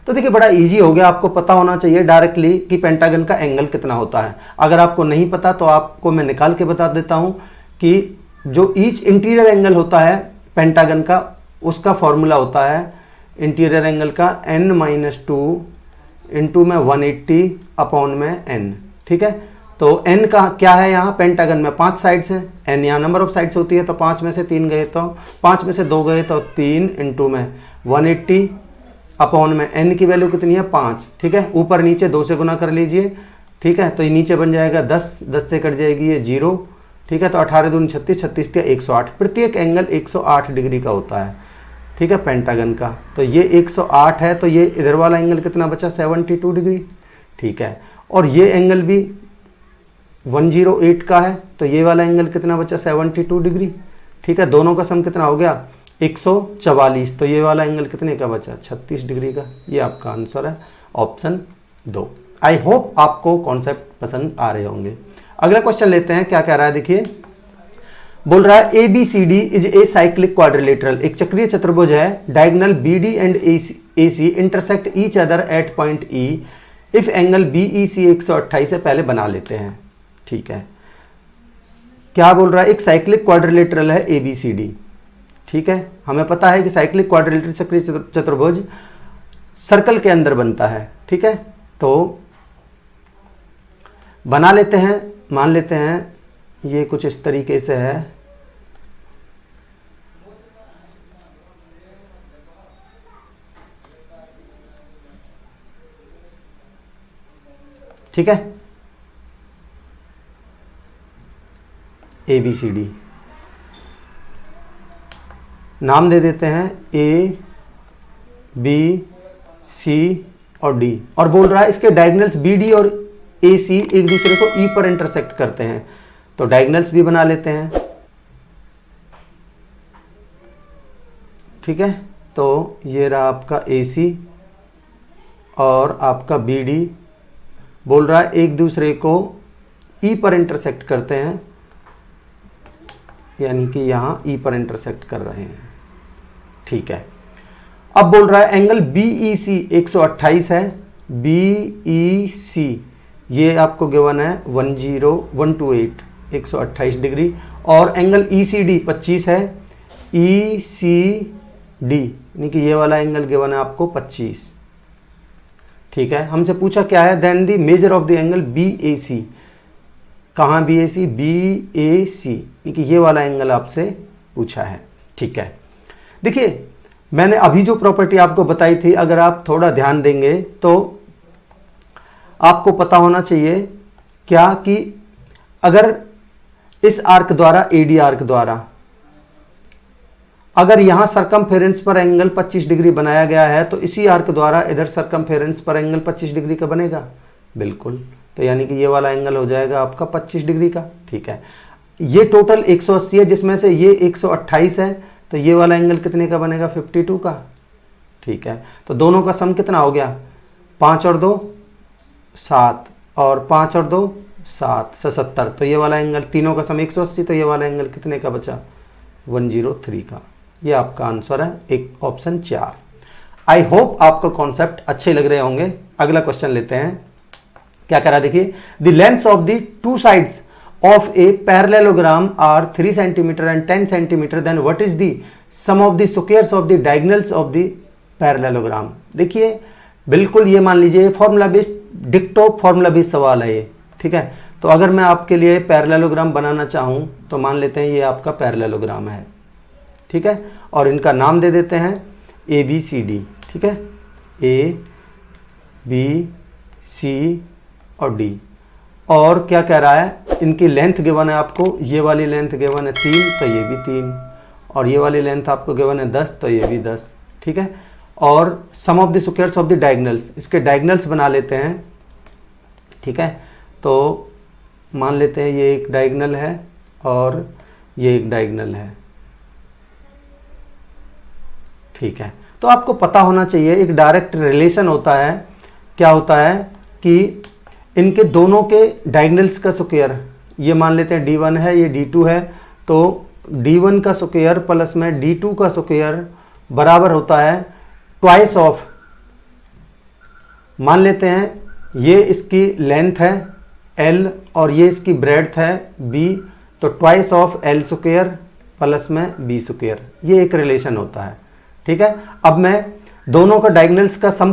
A: तो देखिए बड़ा इजी हो गया, आपको पता होना चाहिए डायरेक्टली कि पेंटागन का एंगल कितना होता है। अगर आपको नहीं पता तो आपको मैं निकाल के बता देता हूं कि जो ईच इंटीरियर एंगल होता है पेंटागन का, उसका फॉर्मूला होता है इंटीरियर एंगल का n-2 इंटू में 180 अपॉन में n, ठीक है। तो n का क्या है, यहाँ पेंटागन में 5 साइड्स हैं, n यहाँ नंबर ऑफ साइड्स होती है, तो 5 में से 3 गए तो 5 में से 2 गए तो 3 इंटू में 180 अपॉन में n की वैल्यू कितनी है 5, ठीक है। ऊपर नीचे 2 से गुना कर लीजिए, ठीक है। तो ये नीचे बन जाएगा 10, 10 से कट जाएगी ये 0, ठीक है। तो 18 दूनी 36, 36 के 108, प्रत्येक एंगल 108 डिग्री का होता है, ठीक है, पेंटागन का। तो ये 108 है, तो ये इधर वाला एंगल कितना बचा 72 डिग्री, ठीक है। और ये एंगल भी 108 का है, तो ये वाला एंगल कितना बचा 72 डिग्री, ठीक है। दोनों का सम कितना हो गया 144, तो ये वाला एंगल कितने का बचा 36 डिग्री का। ये आपका आंसर है ऑप्शन 2। आई होप आपको कॉन्सेप्ट पसंद आ रहे होंगे। अगला क्वेश्चन लेते हैं, क्या कह रहा है देखिए, बोल रहा है A B C D is a cyclic quadrilateral, एक चक्रीय चतुर्भुज है। Diagonal B D and A C intersect each other at point E if angle B E C 128 है। पहले बना लेते हैं, ठीक है। क्या बोल रहा है, एक साइक्लिक क्वाड्रिलेटरल है ए बी सी डी, ठीक है। हमें पता है कि साइक्लिक क्वाड्रिलेटरल चक्रीय चतुर्भुज सर्कल के अंदर बनता है, ठीक है। तो बना लेते हैं, मान लेते हैं ये कुछ इस तरीके से है, ठीक है। ए बी सी डी नाम दे देते हैं ए बी सी और डी, और बोल रहा है इसके डायगोनल्स बी डी और ए सी एक दूसरे को ई पर इंटरसेक्ट करते हैं। तो डायगोनल्स भी बना लेते हैं, ठीक है। तो ये रहा आपका ए सी और आपका बी डी, बोल रहा है एक दूसरे को ई पर इंटरसेक्ट करते हैं, यानी कि यहां ई पर इंटरसेक्ट कर रहे हैं, ठीक है। अब बोल रहा है एंगल बी ई सी 128 है, बी ई सी ये आपको गिवन है 10128 128 डिग्री, और एंगल ई सी डी 25 है, ई सी डी यानी कि ये वाला एंगल गिवन है आपको 25, ठीक है। हमसे पूछा क्या है, then the measure of the angle B A C, कहाँ B A C, B A सी यानी कि ये वाला एंगल आपसे पूछा है, ठीक है। देखिए मैंने अभी जो प्रॉपर्टी आपको बताई थी, अगर आप थोड़ा ध्यान देंगे तो आपको पता होना चाहिए क्या कि अगर इस आर्क द्वारा एडी आर्क द्वारा अगर यहां सरकमफेरेंस पर एंगल 25 डिग्री बनाया गया है, तो इसी आर्क द्वारा इधर सरकमफेरेंस पर एंगल 25 डिग्री का बनेगा, बिल्कुल। तो यानी कि ये वाला एंगल हो जाएगा आपका 25 डिग्री का, ठीक है। ये टोटल 180 है, जिसमें से ये 128 है, तो ये वाला एंगल कितने का बनेगा 52 का, ठीक है। तो दोनों का सम कितना हो गया 5 और 2 7 और 5 और 2 7 77, तो ये वाला एंगल तीनों का सम 180, तो ये वाला एंगल कितने का बचा 103 का। ये आपका आंसर है एक ऑप्शन 4। आई होप आपको कॉन्सेप्ट अच्छे लग रहे होंगे। अगला क्वेश्चन लेते हैं, क्या कह रहा है देखिए, the lengths of the two sides of a parallelogram are 3 centimeter and 10 centimeter, then what is the sum of the squares of the diagonals of the parallelogram। देखिए बिल्कुल ये मान लीजिए फॉर्मूला बेस्ड डिक्टो फॉर्मूला बेस्ड सवाल है ये, ठीक है। तो अगर मैं आपके लिए पैरेललोग्राम बनाना चाहूँ तो मान लेते हैं ये आपका पैरेललोग्राम है, ठीक है, और इनका नाम दे देते हैं ए बी सी डी, ठीक है, ए बी सी और डी। और क्या कह रहा है, इनकी लेंथ गिवन है आपको, ये वाली लेंथ गिवन है 3 तो ये भी 3, और ये वाली लेंथ आपको गिवन है 10 तो ये भी 10, ठीक है। और sum of the squares of the diagonals, इसके डायगोनल्स बना लेते हैं, ठीक है। तो मान लेते हैं ये एक डायगोनल है और ये एक डायगोनल है, ठीक है। तो आपको पता होना चाहिए एक डायरेक्ट रिलेशन होता है, क्या होता है कि इनके दोनों के डायगोनल्स का स्क्वायर, ये मान लेते हैं d1 है, ये d2 है, तो d1 का स्क्वायर प्लस में d2 का स्क्वायर बराबर होता है ट्वाइस ऑफ, मान लेते हैं ये इसकी लेंथ है l और ये इसकी ब्रेड्थ है b, तो twice of l square plus में b स्क्वायर, ये एक रिलेशन होता है, ठीक है। अब मैं दोनों का डायगोनल्स का सम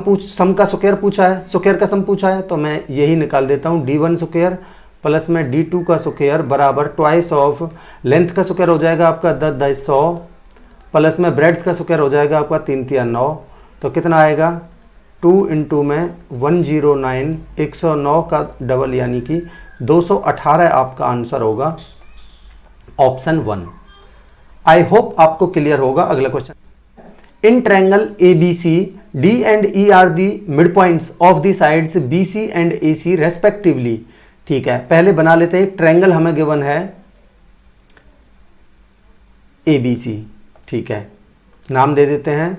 A: का स्क्वायर पूछा है, स्क्वायर का सम पूछा है, तो मैं यही निकाल देता हूँ, d1 स्क्वायर प्लस में d2 का स्क्वायर बराबर ट्वाइस ऑफ, लेंथ का स्क्वायर हो जाएगा आपका 10 100 प्लस में ब्रेड्थ का स्क्वायर हो जाएगा आपका 3 3 9, तो कितना आएगा 2 इंटू में 109, 109 का डबल यानी कि 218 आपका आंसर होगा ऑप्शन 1। आई होप आपको क्लियर होगा। अगला question, in triangle ABC D and E are the midpoints of the sides BC and AC respectively, ठीक है। पहले बना लेते हैं, एक ट्रायंगल हमें गिवन है ABC, ठीक है, नाम दे देते हैं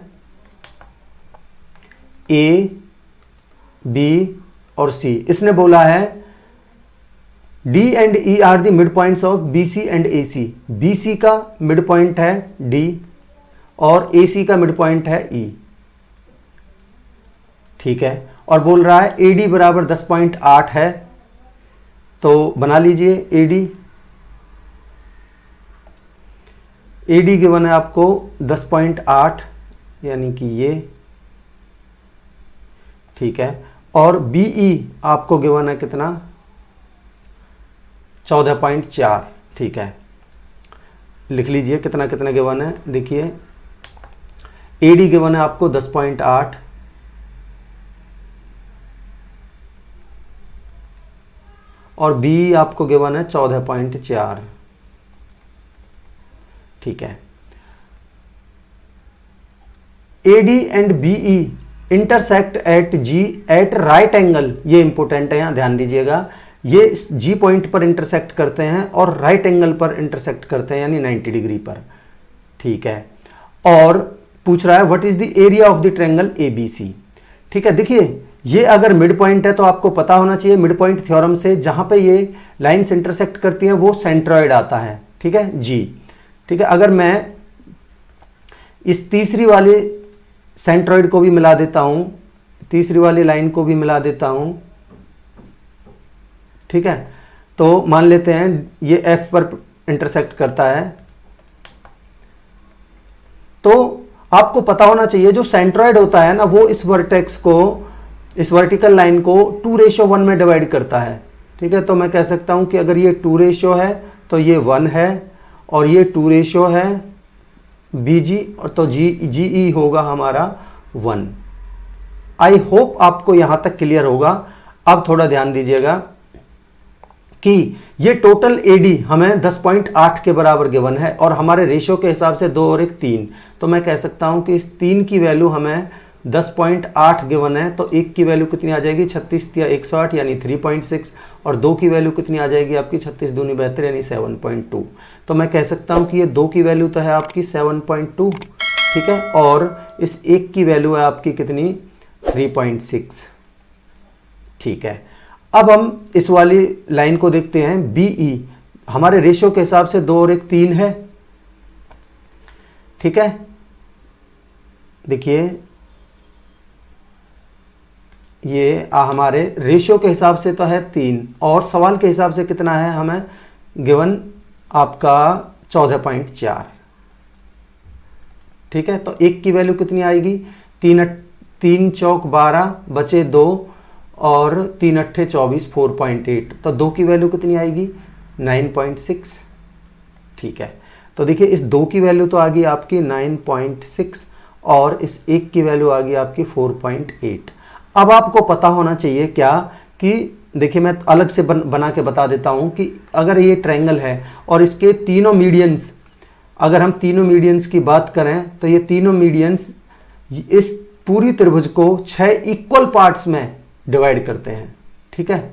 A: A B और C। इसने बोला है D and E are the midpoints of BC and AC, BC का मिड पॉइंट है D और AC का मिड पॉइंट है E, ठीक है। और बोल रहा है AD बराबर 10.8 है, तो बना लीजिए AD गिवन है आपको 10.8 यानी कि ये, ठीक है। और BE आपको गिवन है कितना 14.4, ठीक है। लिख लीजिए कितना कितना गिवन है, देखिए AD गिवन है आपको 10.8 और BE आपको गिवन है 14.4, ठीक है। AD and BE intersect at G at right angle, ये इंपॉर्टेंट है, यहां ध्यान दीजिएगा, ये इस G पॉइंट पर इंटरसेक्ट करते हैं और राइट एंगल पर इंटरसेक्ट करते हैं यानी 90 डिग्री पर, ठीक है। और पूछ रहा है what is the area of the triangle ABC, ठीक है। देखिए ये अगर मिड पॉइंट है तो आपको पता होना चाहिए मिड पॉइंट थ्योरम से, जहां पे ये लाइंस इंटरसेक्ट करती हैं वो सेंट्रॉइड आता है, ठीक है G, ठीक है। अगर मैं इस तीसरी वाली सेंट्रॉइड को भी मिला देता हूं, तीसरी वाली लाइन को भी मिला देता हूं, ठीक है, तो मान लेते हैं ये F पर इंटरसेक्ट करता है, तो आपको पता होना चाहिए जो सेंट्रॉइड होता है ना वो इस वर्टेक्स को, इस वर्टिकल लाइन को 2:1 में डिवाइड करता है, ठीक है। तो मैं कह सकता हूं कि अगर ये 2 है तो ये 1 है और ये 2 है BG और तो GE होगा हमारा 1। आई होप आपको यहां तक क्लियर होगा। अब थोड़ा ध्यान दीजिएगा कि ये टोटल AD हमें 10.8 के बराबर गिवन है और हमारे रेशियो के हिसाब से 2 और 1 3, तो मैं कह सकता हूं कि इस 3 की वैल्यू हमें 10.8 गिवन है, तो 1 की वैल्यू कितनी आ जाएगी 36 या 108 यानी 3.6, और 2 की वैल्यू कितनी आ जाएगी आपकी 36 दूनी 72 यानी 7.2। तो मैं कह सकता हूं कि ये 2 की वैल्यू तो है आपकी 7.2, ठीक है, और इस 1 की वैल्यू है आपकी कितनी 3.6, ठीक है। अब हम इस वाली लाइन को देखते हैं BE, हमारे रेशियो के हिसाब से 2 और 1 3 है, ठीक है। देखिए ये हमारे रेशियो के हिसाब से तो है 3 और सवाल के हिसाब से कितना है हमें गिवन आपका 14.4, ठीक है। तो 1 की वैल्यू कितनी आएगी 3 3 चौक 12 बचे 2 और 3 अट्ठे 24 4.8, तो 2 की वैल्यू कितनी आएगी 9.6। ठीक है, तो देखिए इस 2 की वैल्यू तो आ गई आपकी 9.6 और इस 1 की वैल्यू आ गई आपकी 4.8। अब आपको पता होना चाहिए क्या कि देखिए मैं अलग से बना के बता देता हूं कि अगर ये ट्रायंगल है और इसके तीनों मीडियंस, अगर हम तीनों मीडियंस की बात करें तो ये तीनों मीडियंस इस पूरी त्रिभुज को 6 इक्वल पार्ट्स में डिवाइड करते हैं। ठीक है,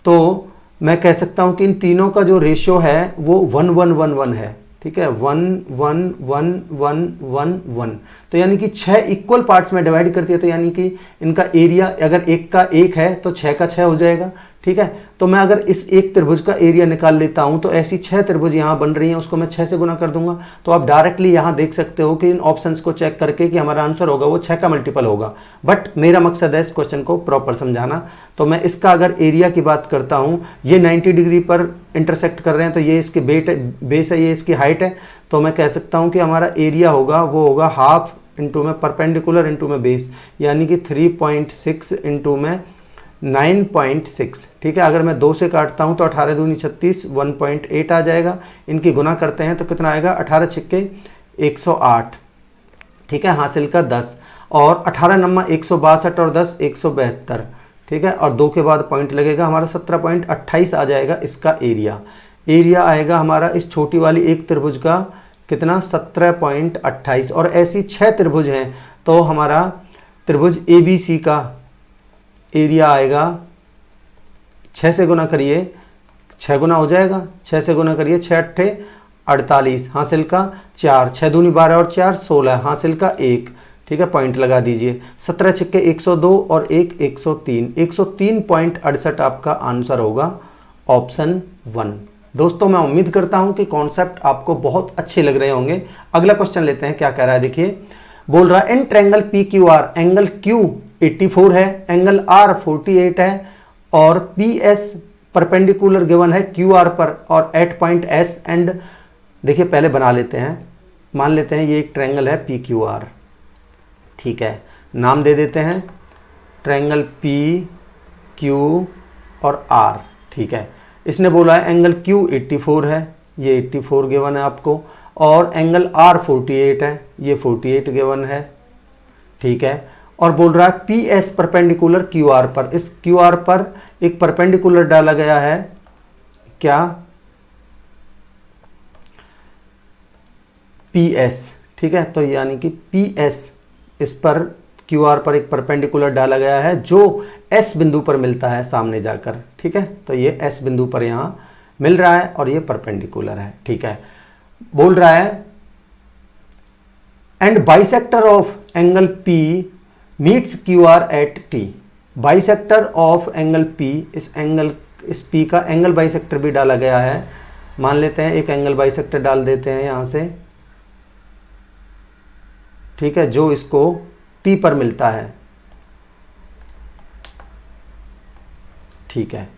A: तो मैं कह सकता हूं कि इन तीनों का जो रेशियो है वो 1 1 1 1 है। ठीक है, 1 1 1 1 1 1, तो यानी कि 6 इक्वल पार्ट्स में डिवाइड करती है, तो यानी कि इनका एरिया अगर 1 का 1 है तो 6 का 6 हो जाएगा। ठीक है, तो मैं अगर इस एक त्रिभुज का एरिया निकाल लेता हूं तो ऐसी 6 त्रिभुज यहां बन रही हैं, उसको मैं 6 से गुना कर दूंगा। तो आप डायरेक्टली यहां देख सकते हो कि इन ऑप्शंस को चेक करके कि हमारा आंसर होगा वो 6 का मल्टीपल होगा। बट मेरा मकसद है इस क्वेश्चन को प्रॉपर समझाना। तो मैं इसका अगर एरिया की बात करता हूं, ये 90 डिग्री पर इंटरसेक्ट कर रहे हैं, तो ये इसके बेस है, ये इसकी हाइट है, तो मैं कह सकता हूं कि हमारा एरिया होगा वो होगा हाफ इंटू में परपेंडिकुलर इंटू में बेस, यानी कि 3.6 इंटू में 9.6। ठीक है, अगर मैं 2 से काटता हूं तो 18 दूनी 36, 1.8 आ जाएगा। इनकी गुना करते हैं तो कितना आएगा 18 छिक्के 108। ठीक है, हासिल का 10 और 18 नम्मा 162 और 10 172। ठीक है, और 2 के बाद पॉइंट लगेगा, हमारा 17.28 आ जाएगा इसका एरिया। एरिया आएगा हमारा इस छोटी वाली एक त्रिभुज का कितना 17.28, और ऐसी 6 त्रिभुज हैं तो हमारा त्रिभुज ABC का एरिया आएगा 6 से गुना करिए, 6 गुना हो जाएगा, 6 से गुना करिए, 6 अट्ठे 48, हासिल का 4, 6 दूनी 12 और 4 16, हासिल का 1। ठीक है, पॉइंट लगा दीजिए, 17 छिक्के 102 और 1 103, 103.68 आपका आंसर होगा ऑप्शन 1। दोस्तों मैं उम्मीद करता हूं कि कॉन्सेप्ट आपको बहुत अच्छे लग रहे होंगे। अगला क्वेश्चन लेते हैं, क्या कह रहा है देखिए, बोल रहा है in triangle PQR angle Q 84 है, एंगल R 48 है और PS परपेंडिकुलर गिवन है QR पर और एट पॉइंट S एंड। देखिए पहले बना लेते हैं, मान लेते हैं ये एक ट्रायंगल है PQR। ठीक है, नाम दे देते हैं ट्रायंगल PQ और R। ठीक है, इसने बोला है एंगल Q 84 है, ये 84 गिवन है आपको, और एंगल R 48 है, ये 48 गिवन है। ठीक है, और बोल रहा है PS परपेंडिकुलर QR पर, इस QR पर एक परपेंडिकुलर डाला गया है, क्या PS। ठीक है, तो यानी कि PS इस पर QR पर एक परपेंडिकुलर डाला गया है जो S बिंदु पर मिलता है सामने जाकर। ठीक है, तो ये S बिंदु पर यहां मिल रहा है और ये परपेंडिकुलर है। ठीक है, बोल रहा है and bisector of angle P meets QR at T। Bisector of angle P, इस P का एंगल बाइसेक्टर भी डाला गया है। मान लेते हैं एक एंगल बाइसेक्टर डाल देते हैं यहां से। ठीक है, जो इसको T पर मिलता है। ठीक है,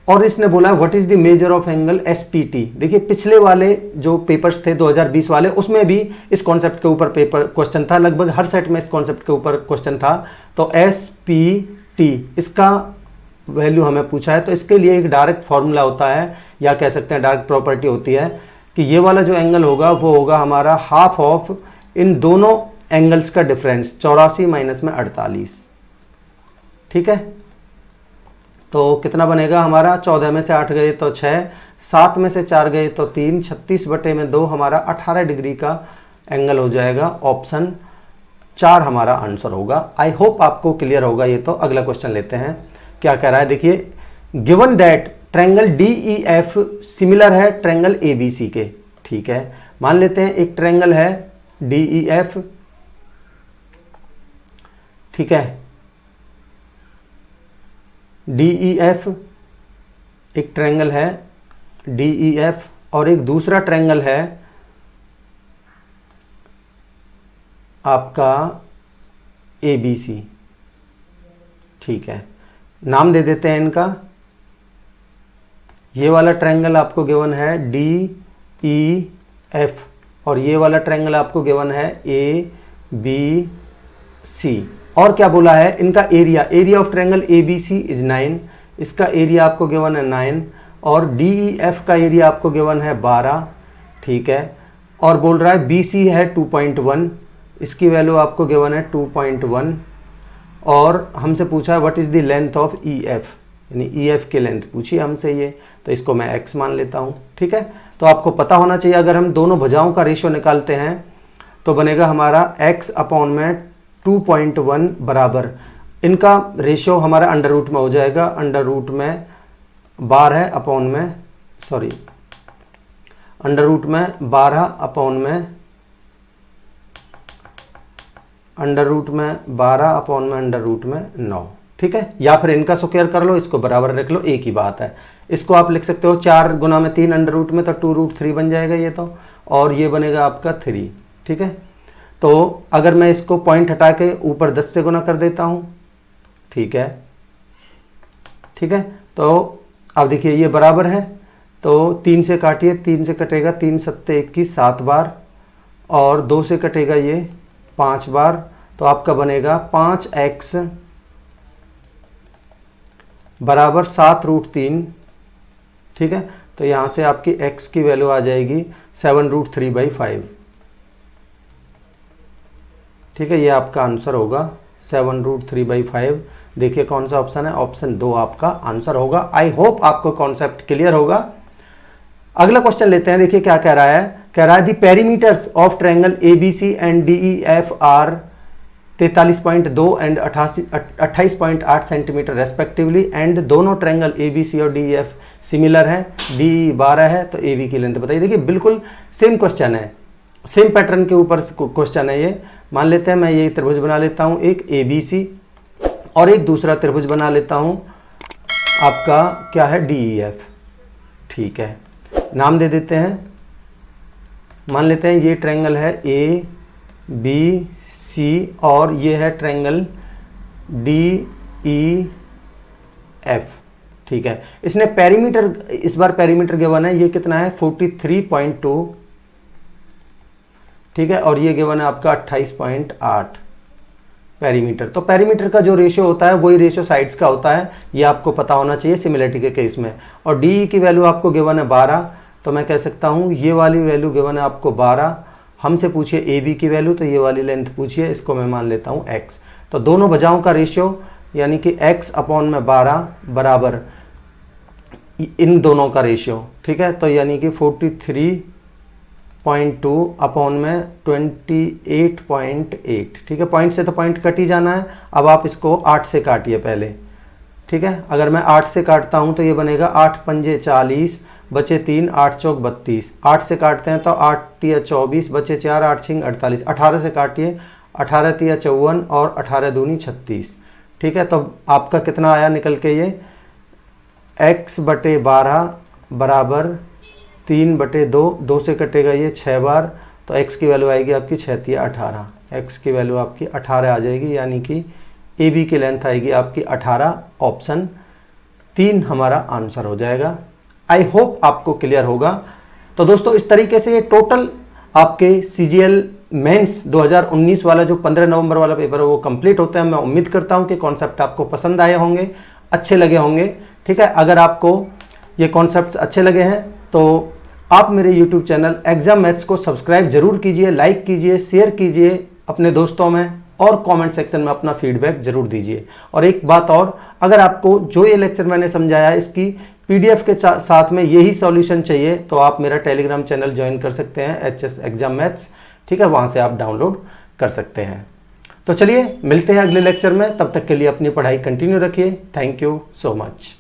A: और इसने बोला what is the measure of angle SPT। देखिए पिछले वाले जो पेपर्स थे 2020 वाले, उसमें भी इस कॉन्सेप्ट के ऊपर पेपर क्वेश्चन था, लगभग हर सेट में इस कॉन्सेप्ट के ऊपर क्वेश्चन था। तो SPT इसका वैल्यू हमें पूछा है, तो इसके लिए एक डायरेक्ट फॉर्मूला होता है या कह सकते हैं डायरेक्ट प्रॉपर्टी होती है कि ये वाला जो एंगल होगा वो होगा हमारा हाफ ऑफ इन दोनों एंगल्स का डिफरेंस, 84 माइनस में 48। ठीक है, तो कितना बनेगा हमारा, 14 में से 8 गए तो 6, 7 में से 4 गए तो 3, 36 बटे में 2, हमारा 18 डिग्री का एंगल हो जाएगा। ऑप्शन 4 हमारा आंसर होगा। आई होप आपको क्लियर होगा ये। तो अगला क्वेश्चन लेते हैं, क्या कह रहा है देखिए, given that triangle DEF similar है ट्रायंगल ABC के। ठीक है, मान लेते हैं एक ट्रायंगल है DEF। ठीक है, DEF एक ट्रायंगल है DEF और एक दूसरा ट्रायंगल है आपका ABC। ठीक है, नाम दे देते हैं इनका। ये वाला ट्रायंगल आपको गिवन है DEF और ये वाला ट्रायंगल आपको गिवन है ABC। सी। और क्या बोला है, इनका area, area of triangle A B C is 9, इसका एरिया आपको गिवन है 9, और डी ई एफ का एरिया आपको गिवन है 12, ठीक है। और बोल रहा है बी सी है 2.1, इसकी वैल्यू आपको गिवन है 2.1, और हमसे पूछा है what is the length of E F, यानी ई एफ की लेंथ पूछी हमसे ये, तो इसको मैं एक्स मान लेता हूँ, ठीक है। तो आपको पता होना चाहिए, अगर हम दोनों भुजाओं का रेशियो निकालते हैं तो बनेगा हमारा x अपॉन में 2.1 बराबर, इनका रेशियो हमारा अंडर रूट में हो जाएगा, अंडर रूट में 12 अपॉन में, सॉरी अंडर रूट में 12 अपॉन में, अंडर रूट में 12 अपॉन में अंडर रूट में 9, ठीक है। या फिर इनका स्क्वायर कर लो, इसको बराबर रख लो, एक ही बात है। इसको आप लिख सकते हो 4 गुना में 3 अंडर रूट में, तो 2√3 बन जाएगा ये तो, और ये बनेगा आपका 3, ठीक है। तो अगर मैं इसको पॉइंट हटा के ऊपर 10 से गुना कर देता हूँ, ठीक है, ठीक है। तो अब देखिए ये बराबर है, तो 3 से काटिए, 3 से कटेगा 3 सत्ते 21 7 बार, और 2 से कटेगा ये 5 बार, तो आपका बनेगा 5x बराबर 7√3, ठीक है। तो यहाँ से आपकी x की वैल्यू आ जाएगी 7√3/5, ठीक है। ये आपका आंसर होगा 7√3/5। देखिए कौन सा ऑप्शन है, ऑप्शन 2 आपका आंसर होगा। आई होप आपको कॉन्सेप्ट क्लियर होगा। अगला क्वेश्चन लेते हैं, देखिए क्या कह रहा है, कह रहा है the perimeters of triangle A B C and D E F are 43.2 एंड 28.8 सेंटीमीटर रेस्पेक्टिवली, एंड दोनों ट्रायंगल ए बी सी और डी ई एफ सिमिलर है, डी 12 है, तो ए बी की लेंथ बताइए। देखिए बिल्कुल सेम क्वेश्चन है, सेम पैटर्न के ऊपर क्वेश्चन है ये। मान लेते हैं मैं ये त्रिभुज बना लेता हूँ, एक ए बी सी, और एक दूसरा त्रिभुज बना लेता हूँ आपका क्या है, डी ई एफ, ठीक है। नाम दे देते हैं, मान लेते हैं ये ट्रायंगल है ए बी सी, और ये है ट्रायंगल डी ई एफ, ठीक है। इसने पेरीमीटर, इस बार पेरीमीटर गिवन है, ये कितना है 43.2, ठीक है, और ये गिवन है आपका 28.8 पेरीमीटर। तो पेरीमीटर का जो रेशियो होता है वही रेशियो साइड्स का होता है, ये आपको पता होना चाहिए सिमिलरिटी के केस में। और डी की वैल्यू आपको गिवन है 12, तो मैं कह सकता हूँ ये वाली वैल्यू गिवन है आपको 12, हमसे पूछिए ए बी की वैल्यू, तो ये वाली लेंथ पूछिए, इसको मैं मान लेता हूँ x। तो दोनों भुजाओं का रेशियो यानी कि x अपॉन में 12 बराबर इन दोनों का रेशियो, ठीक है। तो यानी कि 43.2 अपॉन में 28.8, ठीक है। पॉइंट से तो पॉइंट कट ही जाना है। अब आप इसको 8 से काटिए पहले, ठीक है। अगर मैं 8 से काटता हूँ तो ये बनेगा 8 पंजे 40, बचे 3, 8 चौक 32, 8 से काटते हैं तो 8 तिया 24, बचे 4, 8 छिंग 48, 18 से काटिए, 18 तिया 54 और 18 दूनी 36, ठीक है। तो आपका कितना आया निकल के, ये x/12 बराबर 3/2, 2 से कटेगा ये 6 बार, तो x की वैल्यू आएगी आपकी 6 तिया 18, x की वैल्यू आपकी 18 आ जाएगी, यानी कि ए बी की लेंथ आएगी आपकी 18, ऑप्शन 3 हमारा आंसर हो जाएगा। आई होप आपको क्लियर होगा। तो दोस्तों इस तरीके से ये टोटल आपके CGL मेंस 2019 वाला जो 15 नवंबर वाला पेपर है वो कंप्लीट होता है। मैं उम्मीद करता हूँ कि कॉन्सेप्ट आपको पसंद आए होंगे, अच्छे लगे होंगे, ठीक है। अगर आपको ये कॉन्सेप्ट्स अच्छे लगे हैं तो आप मेरे YouTube चैनल एग्जाम मैथ्स को सब्सक्राइब जरूर कीजिए, लाइक कीजिए, शेयर कीजिए अपने दोस्तों में, और कमेंट सेक्शन में अपना फीडबैक जरूर दीजिए। और एक बात और, अगर आपको जो ये लेक्चर मैंने समझाया इसकी PDF के साथ में यही सॉल्यूशन चाहिए तो आप मेरा टेलीग्राम चैनल ज्वाइन कर सकते हैं, HS एग्जाम मैथ्स, ठीक है। वहाँ से आप डाउनलोड कर सकते हैं। तो चलिए मिलते हैं अगले लेक्चर में, तब तक के लिए अपनी पढ़ाई कंटिन्यू रखिए। Thank you so much.